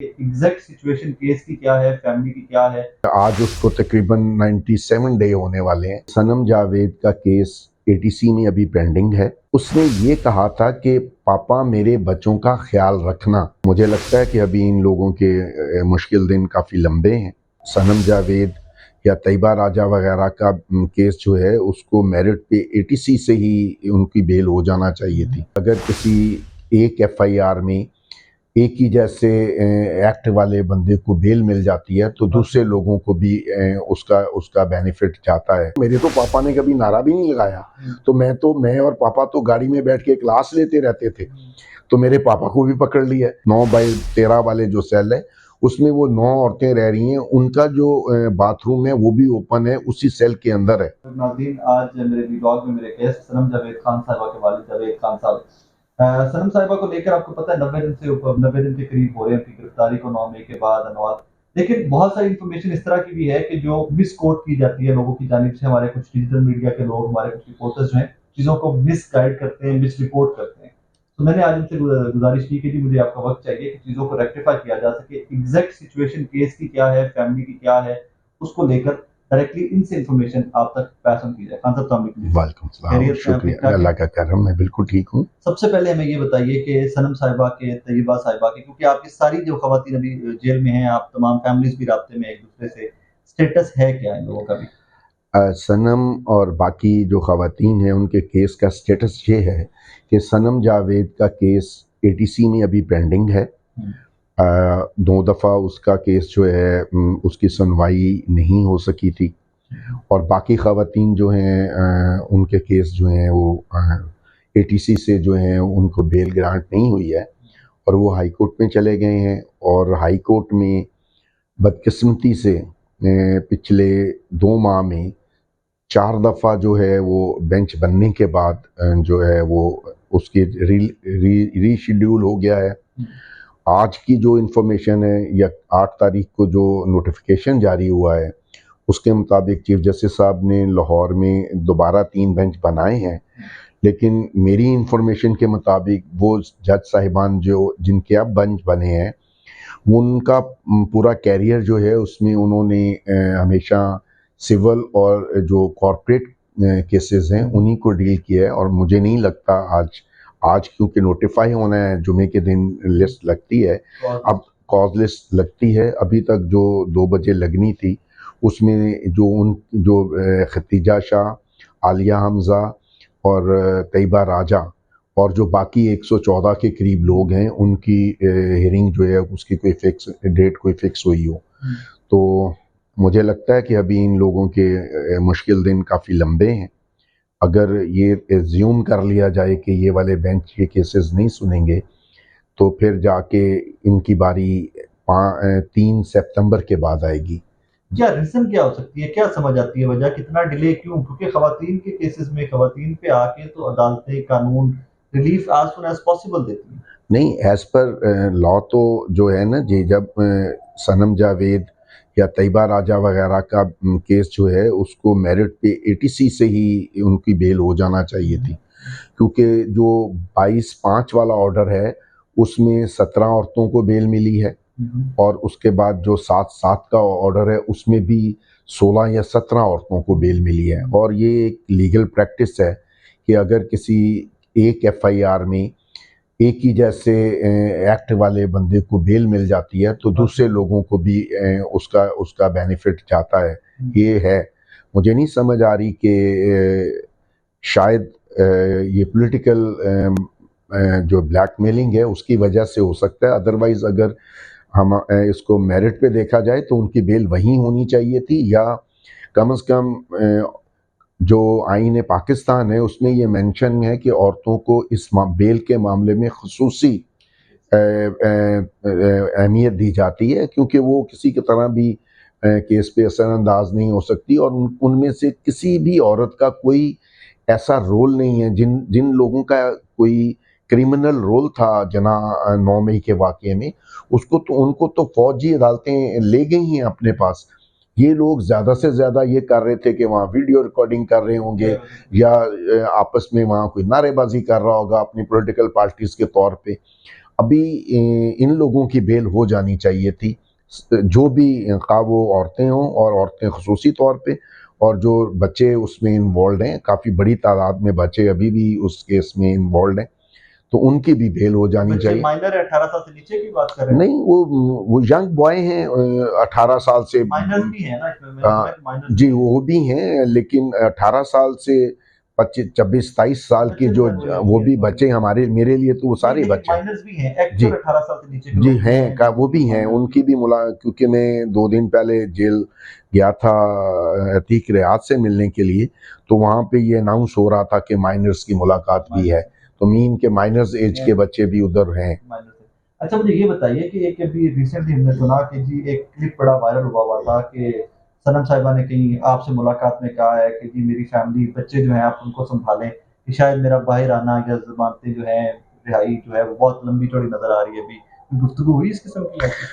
Exact situation case की क्या है, फैमिली की क्या है। आज उसको तकरीबन 97 डे होने वाले हैं। सनम जावेद का केस एटीसी में अभी पेंडिंग है। उसने ये कहा था कि पापा मेरे बच्चों का ख्याल रखना। मुझे लगता है कि अभी इन लोगों के मुश्किल दिन काफ़ी लंबे हैं। सनम जावेद या तैयबा राजा वगैरह का केस जो है उसको मेरिट पे एटीसी से ही उनकी बेल हो जाना चाहिए थी। अगर किसी एक एफआईआर में एक ही जैसे एक्ट वाले बंदे को बेल मिल जाती है तो दूसरे लोगों को भी उसका उसका बेनिफिट जाता है। मेरे तो पापा ने कभी नारा भी नहीं लगाया, तो मैं और पापा तो गाड़ी में बैठ के क्लास लेते रहते थे। तो मेरे पापा को भी पकड़ लिया। 9/13 वाले जो सेल है उसमें वो 9 औरतें रह रही हैं। उनका जो बाथरूम है वो भी ओपन है, उसी सेल के अंदर है। नाज़रीन, आज मेरे व्लॉग में मेरे गेस्ट सनम जावेद खान साहिबा के वालिद जावेद खान साहब। सनम साहिबा को लेकर आपको पता है 90 दिन से ऊपर 90 दिन के करीब हो रहे हैं उनकी गिरफ्तारी को 9 मई के बाद अनुवाद। लेकिन बहुत सारी इन्फॉर्मेशन इस तरह की भी है कि जो मिस कोट की जाती है लोगों की जानिब से। हमारे कुछ डिजिटल मीडिया के लोग, हमारे कुछ रिपोर्टर्स जो हैं, चीज़ों को मिस गाइड करते हैं, मिस रिपोर्ट करते हैं। तो मैंने आज उनसे गुजारिश की कि जी मुझे आपका वक्त चाहिए कि चीज़ों को रेक्टिफाई किया जा सके। एग्जैक्ट सिचुएशन केस की क्या है, फैमिली की क्या है, उसको लेकर डायरेक्टली इनसे इन्फॉर्मेशन आप तक पास ऑन की जाए। खान साहब, अस्सलाम वालेकुम। वालेकुम सलाम, खैरियत से हैं, ठीक शुक्रिया, ठाक हैं? अल्लाह का करम, मैं बिल्कुल ठीक हूँ। सबसे पहले हमें ये बताइए कि सनम साहिबा के, तैयबा साहिबा के, क्योंकि आपकी सारी जो खवातीन अभी जेल में हैं, आप तमाम फैमिलीज भी राब्ते में एक दूसरे से, स्टेटस है क्या इन लोगों का भी? सनम और बाकी जो ख़वातीन हैं उनके केस का स्टेटस ये है कि सनम जावेद का केस एटीसी में अभी पेंडिंग है। 2 दफ़ा उसका केस जो है उसकी सुनवाई नहीं हो सकी थी। और बाकी ख़वातीन जो हैं उनके केस जो हैं वो एटीसी से जो हैं उनको बेल ग्रांट नहीं हुई है और वो हाई कोर्ट में चले गए हैं। और हाई कोर्ट में बदकिस्मती से पिछले 2 माह में 4 दफ़ा जो है वो बेंच बनने के बाद जो है वो उसकी रीशेड्यूल हो गया है। आज की जो इन्फॉर्मेशन है या 8 तारीख को जो नोटिफिकेशन जारी हुआ है उसके मुताबिक चीफ जस्टिस साहब ने लाहौर में दोबारा 3 बेंच बनाए हैं। लेकिन मेरी इन्फॉर्मेशन के मुताबिक वो जज साहिबान जो जिनके अब बेंच बने हैं उनका पूरा कैरियर जो है उसमें उन्होंने हमेशा सिविल और जो कॉरपोरेट केसेस हैं उन्हीं को डील किया है। और मुझे नहीं लगता आज क्योंकि नोटिफाई होना है, जुमे के दिन लिस्ट लगती है, अब कॉज लिस्ट लगती है। अभी तक जो 2 बजे लगनी थी उसमें जो खतीजा शाह, आलिया हमज़ा और तैयबा राजा और जो बाकी 114 के करीब लोग हैं उनकी हियरिंग जो है उसकी कोई फिक्स डेट कोई फिक्स हुई हो। तो मुझे लगता है कि अभी इन लोगों के मुश्किल दिन काफ़ी लंबे हैं। अगर ये एज्यूम कर लिया जाए कि ये वाले बेंच के केसेस नहीं सुनेंगे तो फिर जाके इनकी बारी 3 सितंबर के बाद आएगी। क्या रीज़न क्या हो सकती है? क्या समझ आती है वजह? कितना डिले क्यों? क्योंकि खवातीन के केसेस में खवातीन पे आके तो अदालतें, कानून relief as soon as possible देती हैं। नहीं, एज़ पर लॉ तो जो है ना जी, जब सनम जावेद या तैयबा राजा वगैरह का केस जो है उसको मेरिट पे एटीसी से ही उनकी बेल हो जाना चाहिए थी। क्योंकि जो 22/5 वाला ऑर्डर है उसमें 17 औरतों को बेल मिली है और उसके बाद जो 7/7 का ऑर्डर है उसमें भी 16 या 17 औरतों को बेल मिली है। और ये एक लीगल प्रैक्टिस है कि अगर किसी एक एफआईआर में एक ही जैसे एक्ट वाले बंदे को बेल मिल जाती है तो दूसरे लोगों को भी उसका उसका बेनिफिट जाता है। ये है, मुझे नहीं समझ आ रही कि शायद ये पॉलिटिकल जो ब्लैकमेलिंग है उसकी वजह से हो सकता है। अदरवाइज़ अगर हम इसको मेरिट पे देखा जाए तो उनकी बेल वहीं होनी चाहिए थी, या कम से कम जो आईन पाकिस्तान है उसमें ये मेंशन है कि औरतों को इस बेल के मामले में खुसूसी अहमियत दी जाती है क्योंकि वो किसी की तरह भी केस पे असरअंदाज नहीं हो सकती। और उनमें से किसी भी औरत का कोई ऐसा रोल नहीं है जिन जिन लोगों का कोई क्रिमिनल रोल था जना 9 मई के वाक़ये में, उनको तो फौजी अदालतें ले गई हैं अपने पास। ये लोग ज़्यादा से ज़्यादा ये कर रहे थे कि वहाँ वीडियो रिकॉर्डिंग कर रहे होंगे या आपस में वहाँ कोई नारेबाजी कर रहा होगा अपनी पॉलिटिकल पार्टीज़ के तौर पे। अभी इन लोगों की बेल हो जानी चाहिए थी, जो भी खा वो औरतें हों और औरतें खसूसी तौर पे, और जो बच्चे उसमें इन्वॉल्व हैं, काफ़ी बड़ी तादाद में बच्चे अभी भी उस केस में इन्वॉल्व हैं, तो उनकी भी बेल हो जानी बच्चे चाहिए। माइनर है, 18 साल से नीचे की बात कर रहे हैं? नहीं, वो यंग बॉय हैं, 18 साल से माइनर्स भी हैं ना इसमें, मैंने सुना है कि माइनर्स जी भी हैं। वो भी हैं, लेकिन 18 साल से 25-26-27 साल के बच्चे तो जो खैर वही वो होंगे, भी सॉरी। बच्चे हमारे मेरे लिए तो वो नहीं, सारे लेकिन बच्चे हैं। माइनर्स भी हैं, जी एक्चुअल 18 साल से नीचे के जी लोग भी हैं, हैं, का जो वो भी हैं, माइनर्स भी उनकी भी मुला क्योंकि मैं 2 दिन पहले जेल गया था अतीक रियाद से मिलने के लिए, तो वहाँ पे ये अनाउंस हो रहा था कि माइनर्स की मुलाकात भी है, माइनर्स तो मीन के माइनर्स एज के हैं। बच्चे भी उधर हैं। माइनस है। अच्छा, मुझे ये बताइए कि एक अभी रिसेंटली हमने सुना कि जी एक क्लिप बड़ा वायरल हुआ था कि सनम साहिबा ने कहीं आपसे मुलाकात में कहा है कि जी मेरी फैमिली बच्चे जो हैं आप उनको सँभालें, कि शायद मेरा बाहर आना या ज़मानतें जो हैं, रिहाई जो है वो बहुत लंबी-चौड़ी नज़र आ रही है अभी। कोई गुफ्तगू हुई इस किस्म की आपकी?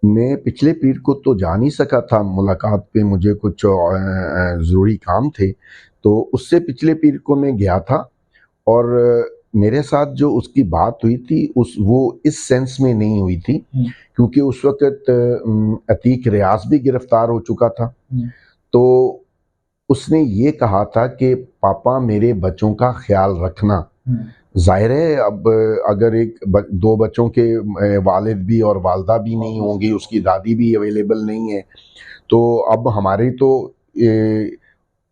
मैं पिछले पीर को तो जा नहीं सका था मुलाकात पे, मुझे कुछ ज़रूरी काम थे, तो उससे पिछले पीर को मैं गया था, और मेरे साथ जो उसकी बात हुई थी उस वो इस सेंस में नहीं हुई थी, क्योंकि उस वक़्त अतीक रियाज़ भी गिरफ़्तार हो चुका था। तो उसने ये कहा था कि पापा मेरे बच्चों का ख़्याल रखना। ज़ाहिर है, अब अगर दो बच्चों के वालिद भी और वालदा भी नहीं होंगी, उसकी दादी भी अवेलेबल नहीं है, तो अब हमारी तो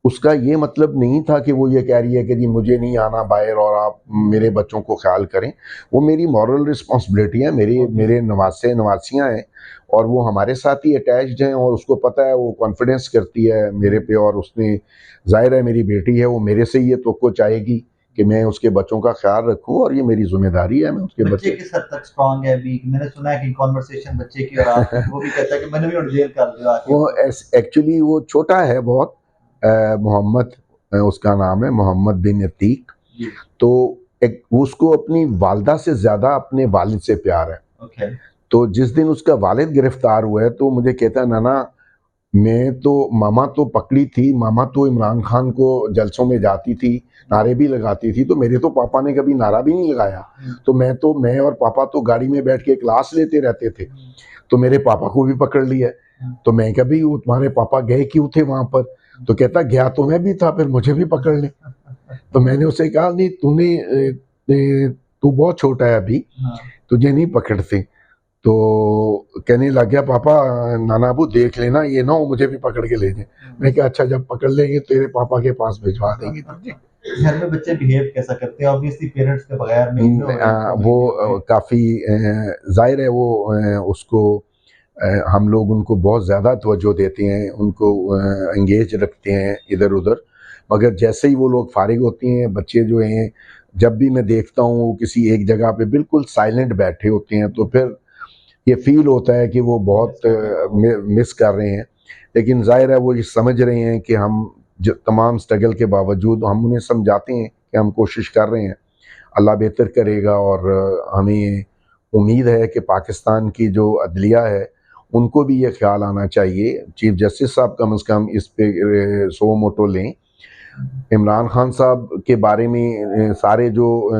उसका ये मतलब नहीं था कि वो ये कह रही है कि जी मुझे नहीं आना बाहर और आप मेरे बच्चों को ख्याल करें। वो मेरी मॉरल रिस्पॉन्सिबिलिटी है, मेरे नवासे नवासियाँ हैं, और वो हमारे साथ ही अटैच्ड हैं, और उसको पता है, वो कॉन्फिडेंस करती है मेरे पे, और उसने ज़ाहिर है मेरी बेटी है, वो मेरे से ये तवक्को चाहेगी कि मैं उसके बच्चों का ख्याल रखूँ, और ये मेरी ज़िम्मेदारी है, मैं उसके बच्चे बच्चे किस हद तक स्ट्रॉन्ग है अभी? मैंने सुना है कि कन्वर्सेशन बच्चे की और आपकी, वो भी कहता है कि मैंने भी हुण जेल कर दियो आके वो अपने। एक्चुअली वो छोटा है बहुत, मोहम्मद उसका नाम है, मोहम्मद बिन अतीक। जी, तो एक उसको अपनी वालदा से ज़्यादा अपने वालिद से प्यार है। ओके। तो जिस दिन उसका वालिद गिरफ्तार हुआ है, तो मुझे कहता है, नाना मैं तो, मामा तो पकड़ी थी, मामा तो इमरान खान को जलसों में जाती थी, नारे भी लगाती थी, तो मेरे तो पापा ने कभी नारा भी नहीं लगाया। तो मैं और पापा तो गाड़ी में बैठ के क्लास लेते रहते थे, तो मेरे पापा को भी पकड़ लिया। तो मैं कहा भाई वो तुम्हारे पापा गए क्यों थे वहां पर? तो कहता गया तो मैं भी था, फिर मुझे भी पकड़ ले। तो मैंने उसे कहा नहीं, तू बहुत छोटा है अभी, हाँ। तुझे नहीं पकड़ते। तो कहने लग गया, पापा नाना अबू देख लेना, ये ना हो मुझे भी पकड़ के ले जाए। मैं कहा अच्छा, जब पकड़ लेंगे तेरे पापा के पास भिजवा देंगे तुझे। घर में बच्चे बिहेव कैसा करते हैं? ऑब्वियसली पेरेंट्स के बगैर नहीं हो रहे तो वो नहीं होते। काफ़ी जाहिर है, वो उसको हम लोग उनको बहुत ज़्यादा तवज्जो देते हैं, उनको एंगेज रखते हैं इधर उधर, मगर जैसे ही वो लोग फारिग होती हैं, बच्चे जो हैं, जब भी मैं देखता हूँ वो किसी एक जगह पे बिल्कुल साइलेंट बैठे होते हैं, तो फिर ये फील होता है कि वो बहुत मिस कर रहे हैं। लेकिन जाहिर है वो ये समझ रहे हैं कि हम जो तमाम स्ट्रगल के बावजूद हम उन्हें समझाते हैं कि हम कोशिश कर रहे हैं, अल्लाह बेहतर करेगा, और हमें उम्मीद है कि पाकिस्तान की जो अदलिया है उनको भी ये ख्याल आना चाहिए, चीफ जस्टिस साहब कम से कम इस पे सो मोटो लें। इमरान खान साहब के बारे में सारे जो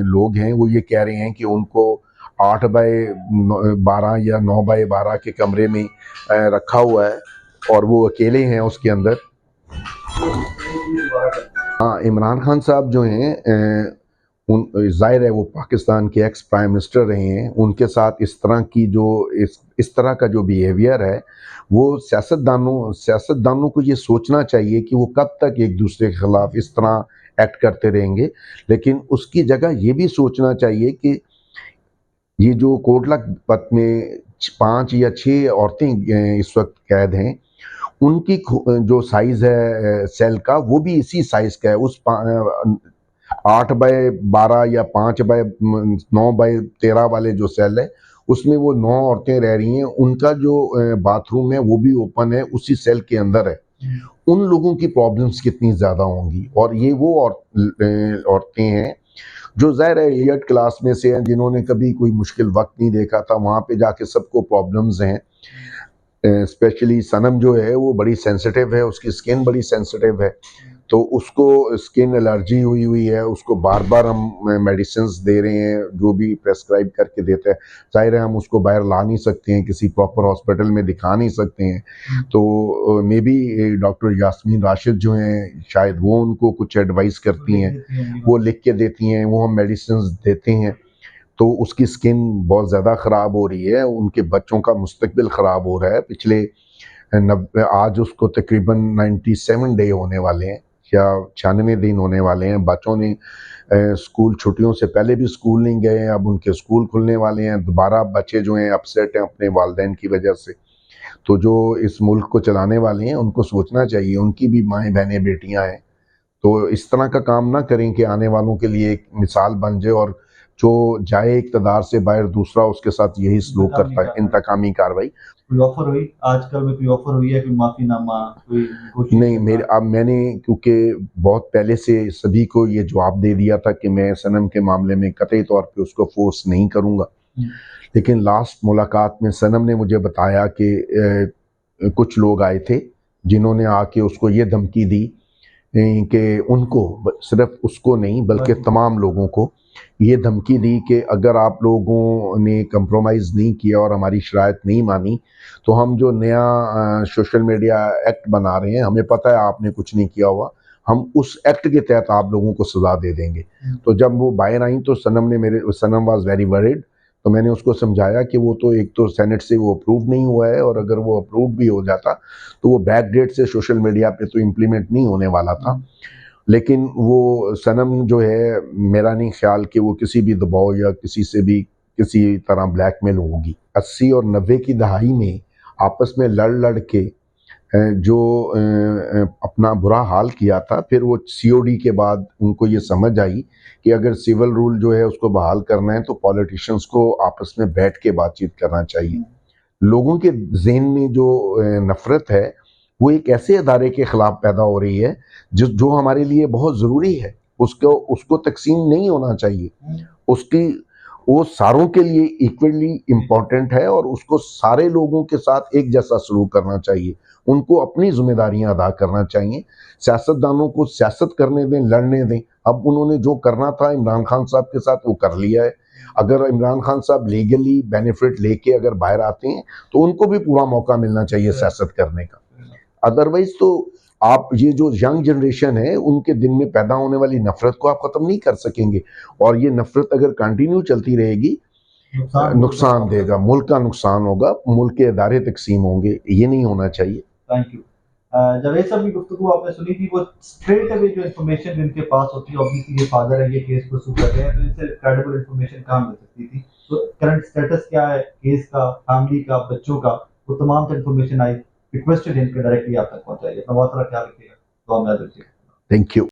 लोग हैं वो ये कह रहे हैं कि उनको 8x12 या 9x12 के कमरे में रखा हुआ है, और वो अकेले हैं उसके अंदर। हाँ, इमरान खान साहब जो हैं, उन ज़ाहिर है वो पाकिस्तान के एक्स प्राइम मिनिस्टर रहे हैं, उनके साथ इस तरह की जो इस तरह का जो बिहेवियर है, वो सियासतदानों को ये सोचना चाहिए कि वो कब तक एक दूसरे के खिलाफ इस तरह एक्ट करते रहेंगे। लेकिन उसकी जगह ये भी सोचना चाहिए कि ये जो कोटला पथ में 5 या 6 औरतें इस वक्त कैद हैं, उनकी जो साइज़ है सेल का, वो भी इसी साइज़ का है। 8x12 या 5x9x13 वाले जो सेल है, उसमें वो 9 औरतें रह रही हैं, उनका जो बाथरूम है वो भी ओपन है, उसी सेल के अंदर है। उन लोगों की प्रॉब्लम्स कितनी ज़्यादा होंगी, और ये वो औरतें हैं जो ज़ाहिर है एलियट क्लास में से हैं, जिन्होंने कभी कोई मुश्किल वक्त नहीं देखा था, वहाँ पे जाके सबको प्रॉब्लम्स हैं। स्पेशली सनम जो है वो बड़ी सेंसिटिव है, उसकी स्किन बड़ी सेंसिटिव है, तो उसको स्किन एलर्जी हुई है, उसको बार बार हम मेडिसिन्स दे रहे हैं, जो भी प्रेस्क्राइब करके देते हैं। ज़ाहिर है हम उसको बाहर ला नहीं सकते हैं, किसी प्रॉपर हॉस्पिटल में दिखा नहीं सकते हैं। तो maybe doctor Yasmin Rashid जो हैं, शायद वो उनको कुछ एडवाइस करती हैं, वो लिख के देती हैं, वो हम मेडिसिन्स देते हैं। तो उसकी स्किन बहुत ज़्यादा ख़राब हो रही है, उनके बच्चों का मुस्तकबिल ख़राब हो रहा है। पिछले आज उसको तकरीबन 97 डे होने वाले हैं या 96 दिन होने वाले हैं। बच्चों ने स्कूल छुट्टियों से पहले भी स्कूल नहीं गए, अब उनके स्कूल खुलने वाले हैं। दोबारा बच्चे जो हैं अपसेट हैं अपने वालिदैन की वजह से। तो जो इस मुल्क को चलाने वाले हैं उनको सोचना चाहिए, उनकी भी माएँ बहनें बेटियाँ हैं। तो इस तरह का काम ना करें कि आने वालों के लिए एक मिसाल बन जाए और जो जाए इक़्तिदार से बाहर दूसरा उसके साथ यही सलूक करता है, इंतकामी कार्रवाई। कोई ऑफर हुई आजकल में, कोई ऑफर हुई है, कोई माफीनामा, कोई नहीं, मेरे अब मैंने क्योंकि बहुत पहले से सभी को ये जवाब दे दिया था कि मैं सनम के मामले में कतई तौर पे उसको फोर्स नहीं करूँगा। लेकिन लास्ट मुलाकात में सनम ने मुझे बताया कि कुछ लोग आए थे जिन्होंने आके उसको ये धमकी दी कि उनको, सिर्फ उसको नहीं बल्कि तमाम लोगों को ये धमकी दी कि अगर आप लोगों ने कंप्रोमाइज़ नहीं किया और हमारी शराइत नहीं मानी तो हम जो नया सोशल मीडिया एक्ट बना रहे हैं, हमें पता है आपने कुछ नहीं किया हुआ, हम उस एक्ट के तहत आप लोगों को सज़ा दे देंगे। तो जब वो बाहर आई तो सनम वाज वेरी वरीड। तो मैंने उसको समझाया कि वो तो एक तो सेनेट से वो अप्रूव नहीं हुआ है, और अगर वो अप्रूव भी हो जाता तो वो बैक डेट से सोशल मीडिया पे तो इम्प्लीमेंट नहीं होने वाला था। लेकिन वो सनम जो है, मेरा नहीं ख्याल कि वो किसी भी दबाव या किसी से भी किसी तरह ब्लैकमेल होगी। 80 और 90 की दहाई में आपस में लड़ के जो अपना बुरा हाल किया था, फिर वो COD के बाद उनको ये समझ आई कि अगर सिविल रूल जो है उसको बहाल करना है तो पॉलिटिशियंस को आपस में बैठ के बातचीत करना चाहिए। लोगों के ज़हन में जो नफ़रत है वो एक ऐसे अदारे के ख़िलाफ़ पैदा हो रही है जो हमारे लिए बहुत ज़रूरी है। उसको तकसीम नहीं होना चाहिए। वो सारों के लिए इक्वली इम्पॉर्टेंट है और उसको सारे लोगों के साथ एक जैसा सलूक करना चाहिए। उनको अपनी ज़िम्मेदारियाँ अदा करना चाहिए। सियासतदानों को सियासत करने दें, लड़ने दें। अब उन्होंने जो करना था इमरान खान साहब के साथ वो कर लिया है। अगर इमरान खान साहब लीगली बेनिफिट लेके अगर बाहर आते हैं तो उनको भी पूरा मौका मिलना चाहिए सियासत करने का। अदरवाइज तो आप ये जो यंग जनरेशन है उनके दिल में पैदा होने वाली नफरत को आप ख़त्म नहीं कर सकेंगे, और ये नफरत अगर कंटिन्यू चलती रहेगी नुकसान देगा, मुल्क का नुकसान होगा, मुल्क के इदारे तकसीम होंगे। ये नहीं होना चाहिए। Thank you. जावेद साहब की गुफ्तगू आपने सुनी थी, वो स्ट्रेट अवे जो इन्फॉर्मेशन इनके पास होती है, ऑब्वियसली ये फादर है, ये केस परसू कर रहे हैं, तो इनसे क्रेडिबल इन्फॉर्मेशन कहाँ मिल सकती थी? तो करंट स्टेटस क्या है केस का, फैमिली का, बच्चों का, वो तमाम इन्फॉर्मेशन आई रिक्वेस्टेड इनके डायरेक्टली आप तक पहुंचाइए। अपना बहुत सारा ख्याल रखिएगा, दुआ में याद रखिएगा। Thank you.